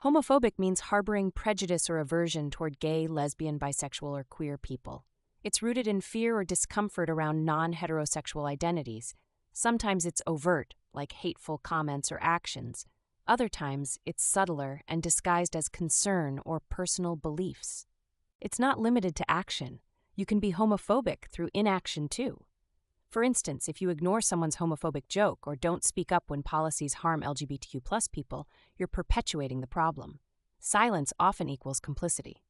Homophobic means harboring prejudice or aversion toward gay, lesbian, bisexual, or queer people. It's rooted in fear or discomfort around non-heterosexual identities. Sometimes it's overt, like hateful comments or actions. Other times, it's subtler and disguised as concern or personal beliefs. It's not limited to action. You can be homophobic through inaction too. For instance, if you ignore someone's homophobic joke or don't speak up when policies harm LGBTQ+ people, you're perpetuating the problem. Silence often equals complicity.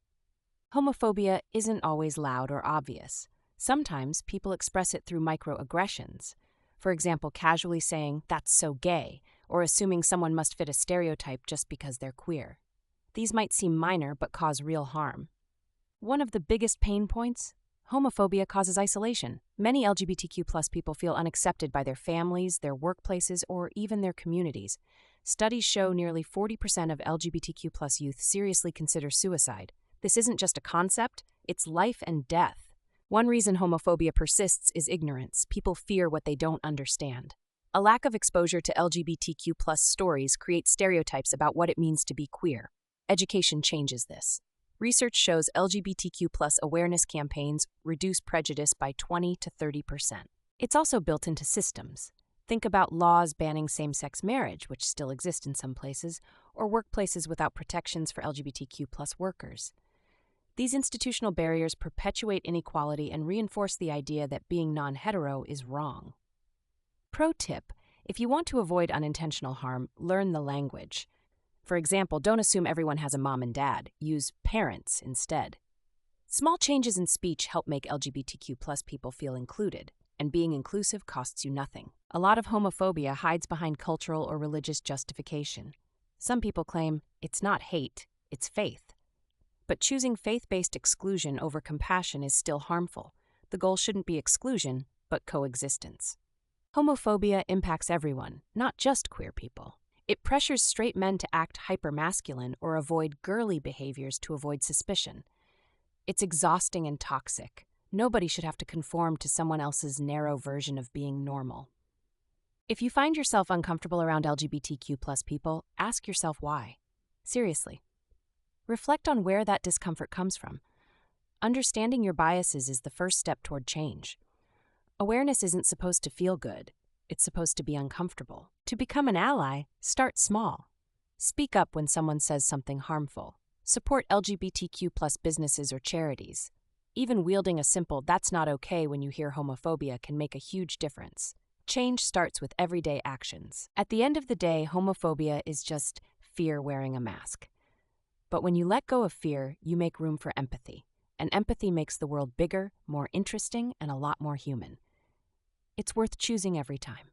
Homophobia isn't always loud or obvious. Sometimes people express it through microaggressions. For example, casually saying, "That's so gay," or assuming someone must fit a stereotype just because they're queer. These might seem minor but cause real harm. One of the biggest pain points? Homophobia causes isolation. Many LGBTQ+ people feel unaccepted by their families, their workplaces, or even their communities. Studies show nearly 40% of LGBTQ+ youth seriously consider suicide. This isn't just a concept, it's life and death. One reason homophobia persists is ignorance. People fear what they don't understand. A lack of exposure to LGBTQ+ stories creates stereotypes about what it means to be queer. Education changes this. Research shows LGBTQ+ awareness campaigns reduce prejudice by 20 to 30%. It's also built into systems. Think about laws banning same-sex marriage, which still exist in some places, or workplaces without protections for LGBTQ+ workers. These institutional barriers perpetuate inequality and reinforce the idea that being non-hetero is wrong. Pro tip: if you want to avoid unintentional harm, learn the language. For example, don't assume everyone has a mom and dad. Use parents instead. Small changes in speech help make LGBTQ+ people feel included, and being inclusive costs you nothing. A lot of homophobia hides behind cultural or religious justification. Some people claim it's not hate, it's faith. But choosing faith-based exclusion over compassion is still harmful. The goal shouldn't be exclusion, but coexistence. Homophobia impacts everyone, not just queer people. It pressures straight men to act hypermasculine or avoid girly behaviors to avoid suspicion. It's exhausting and toxic. Nobody should have to conform to someone else's narrow version of being normal. If you find yourself uncomfortable around LGBTQ+ people, ask yourself why. Seriously. Reflect on where that discomfort comes from. Understanding your biases is the first step toward change. Awareness isn't supposed to feel good. It's supposed to be uncomfortable. To become an ally, start small. Speak up when someone says something harmful. Support LGBTQ+ businesses or charities. Even wielding a simple "that's not okay" when you hear homophobia can make a huge difference. Change starts with everyday actions. At the end of the day, homophobia is just fear wearing a mask. But when you let go of fear, you make room for empathy. And empathy makes the world bigger, more interesting, and a lot more human. It's worth choosing every time.